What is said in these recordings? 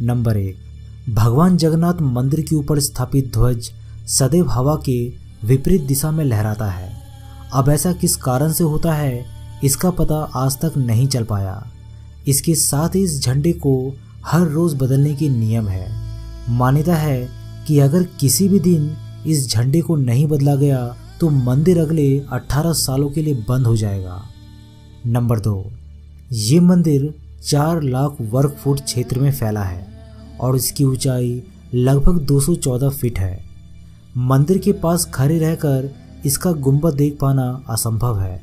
Number 1, भगवान जगन्नाथ मंदिर के ऊपर स्थापित ध्वज सदैव हवा के विपरीत दिशा में लहराता है। अब ऐसा किस कारण से होता है, इसका पता आज तक नहीं चल पाया। इसके साथ ही इस झंडे को हर रोज बदलने की नियम है। मान्यता है कि अगर किसी भी दिन इस झंडे को नहीं बदला गया तो मंदिर अगले 18 सालों के लिए बंद हो जाएगा। नंबर 2, ये मंदिर 4 लाख वर्ग फुट क्षेत्र में फैला है और इसकी ऊंचाई लगभग 214 फीट है। मंदिर के पास खड़े रहकर इसका गुंबद देख पाना असंभव है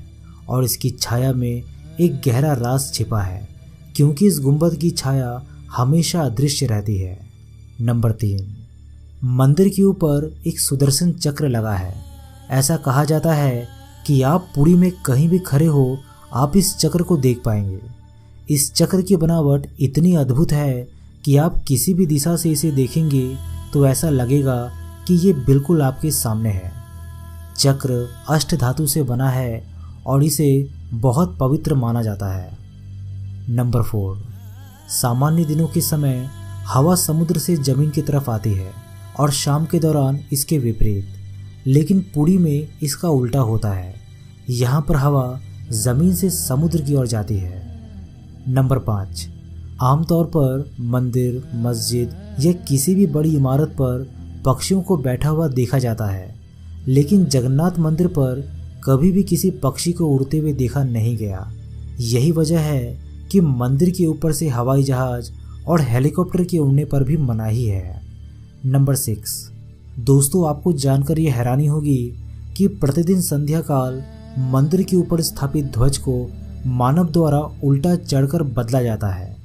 और इसकी छाया में एक गहरा राज छिपा है, क्योंकि इस गुंबद की छाया हमेशा अदृश्य रहती है। नंबर 3, मंदिर के ऊपर एक सुदर्शन चक्र लगा है। ऐसा कहा जाता है कि आप पुरी में कहीं भी खड़े हो, आप इस चक्र को देख पाएंगे। इस चक्र की बनावट इतनी अद्भुत है कि आप किसी भी दिशा से इसे देखेंगे तो ऐसा लगेगा कि ये बिल्कुल आपके सामने है। चक्र अष्ट धातु से बना है और इसे बहुत पवित्र माना जाता है। नंबर 4, सामान्य दिनों के समय हवा समुद्र से जमीन की तरफ आती है और शाम के दौरान इसके विपरीत। लेकिन पुरी में इसका उल्टा होता है। यहाँ पर हवा जमीन से समुद्र की ओर जाती है। नंबर 5, आमतौर पर मंदिर, मस्जिद या किसी भी बड़ी इमारत पर पक्षियों को बैठा हुआ देखा जाता है, लेकिन जगन्नाथ मंदिर पर कभी भी किसी पक्षी को उड़ते हुए देखा नहीं गया। यही वजह है कि मंदिर के ऊपर से हवाई जहाज और हेलीकॉप्टर के उड़ने पर भी मनाही है। नंबर 6, दोस्तों, आपको जानकर यह हैरानी होगी कि प्रतिदिन संध्या काल मंदिर के ऊपर स्थापित ध्वज को मानव द्वारा उल्टा चढ़कर बदला जाता है।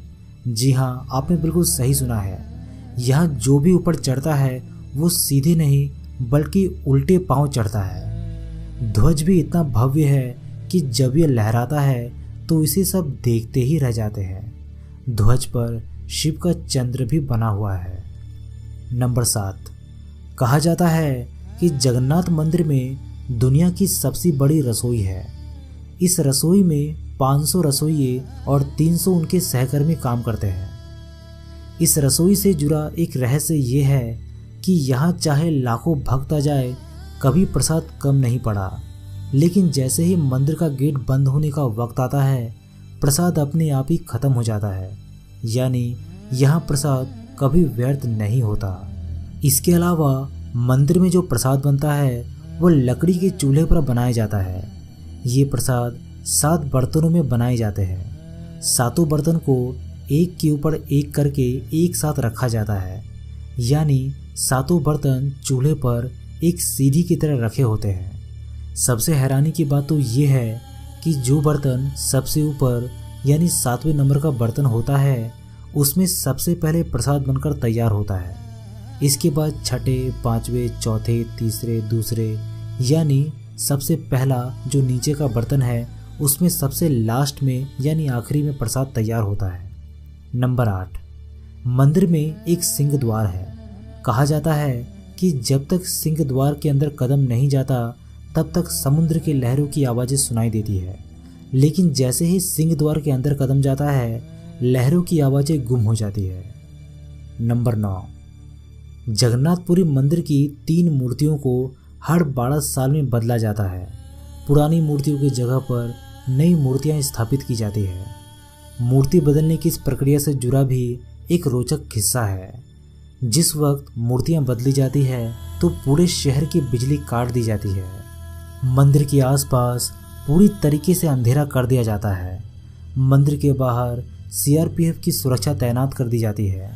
जी हाँ, आपने बिल्कुल सही सुना है। यहाँ जो भी ऊपर चढ़ता है वो सीधे नहीं बल्कि उल्टे पांव चढ़ता है। ध्वज भी इतना भव्य है कि जब यह लहराता है तो इसे सब देखते ही रह जाते हैं। ध्वज पर शिव का चंद्र भी बना हुआ है। नंबर 7, कहा जाता है कि जगन्नाथ मंदिर में दुनिया की सबसे बड़ी रसोई है। इस रसोई में 500 रसोइये और 300 उनके सहकर्मी काम करते हैं। इस रसोई से जुड़ा एक रहस्य ये है कि यहाँ चाहे लाखों भक्त आ जाए, कभी प्रसाद कम नहीं पड़ा। लेकिन जैसे ही मंदिर का गेट बंद होने का वक्त आता है, प्रसाद अपने आप ही खत्म हो जाता है। यानी यहाँ प्रसाद कभी व्यर्थ नहीं होता। इसके अलावा मंदिर में जो प्रसाद बनता है वो लकड़ी के चूल्हे पर बनाया जाता है। ये प्रसाद 7 बर्तनों में बनाए जाते हैं। 7 बर्तन को एक के ऊपर एक करके एक साथ रखा जाता है, यानी 7 बर्तन चूल्हे पर एक सीढ़ी की तरह रखे होते हैं। सबसे हैरानी की बात तो ये है कि जो बर्तन सबसे ऊपर यानी 7वें नंबर का बर्तन होता है, उसमें सबसे पहले प्रसाद बनकर तैयार होता है। इसके बाद छठे, 5वें, चौथे, तीसरे, दूसरे, यानी सबसे पहला जो नीचे का बर्तन है उसमें सबसे लास्ट में यानी आखिरी में प्रसाद तैयार होता है। नंबर 8, मंदिर में एक सिंह द्वार है। कहा जाता है कि जब तक सिंह द्वार के अंदर कदम नहीं जाता तब तक समुद्र की लहरों की आवाज़ें सुनाई देती है, लेकिन जैसे ही सिंह द्वार के अंदर कदम जाता है, लहरों की आवाज़ें गुम हो जाती है। नंबर 9, जगन्नाथपुरी मंदिर की 3 मूर्तियों को हर 12 साल में बदला जाता है। पुरानी मूर्तियों की जगह पर नई मूर्तियां स्थापित की जाती है। मूर्ति बदलने की इस प्रक्रिया से जुड़ा भी एक रोचक किस्सा है। जिस वक्त मूर्तियां बदली जाती है तो पूरे शहर की बिजली काट दी जाती है। मंदिर के आसपास पूरी तरीके से अंधेरा कर दिया जाता है। मंदिर के बाहर सीआरपीएफ की सुरक्षा तैनात कर दी जाती है।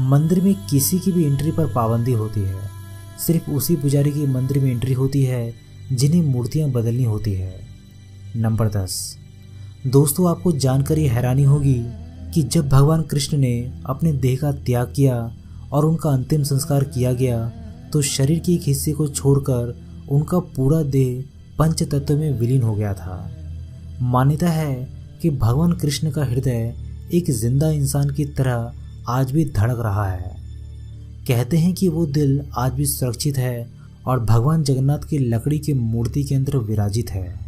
मंदिर में किसी की भी एंट्री पर पाबंदी होती है। सिर्फ उसी पुजारी की मंदिर में एंट्री होती है जिन्हें मूर्तियां बदलनी होती है। नंबर 10, दोस्तों, आपको जानकर ये हैरानी होगी कि जब भगवान कृष्ण ने अपने देह का त्याग किया और उनका अंतिम संस्कार किया गया तो शरीर के एक हिस्से को छोड़कर उनका पूरा देह पंच तत्व में विलीन हो गया था। मान्यता है कि भगवान कृष्ण का हृदय एक जिंदा इंसान की तरह आज भी धड़क रहा है। कहते हैं कि वो दिल आज भी सुरक्षित है और भगवान जगन्नाथ की लकड़ी की मूर्ति के अंदर विराजित है।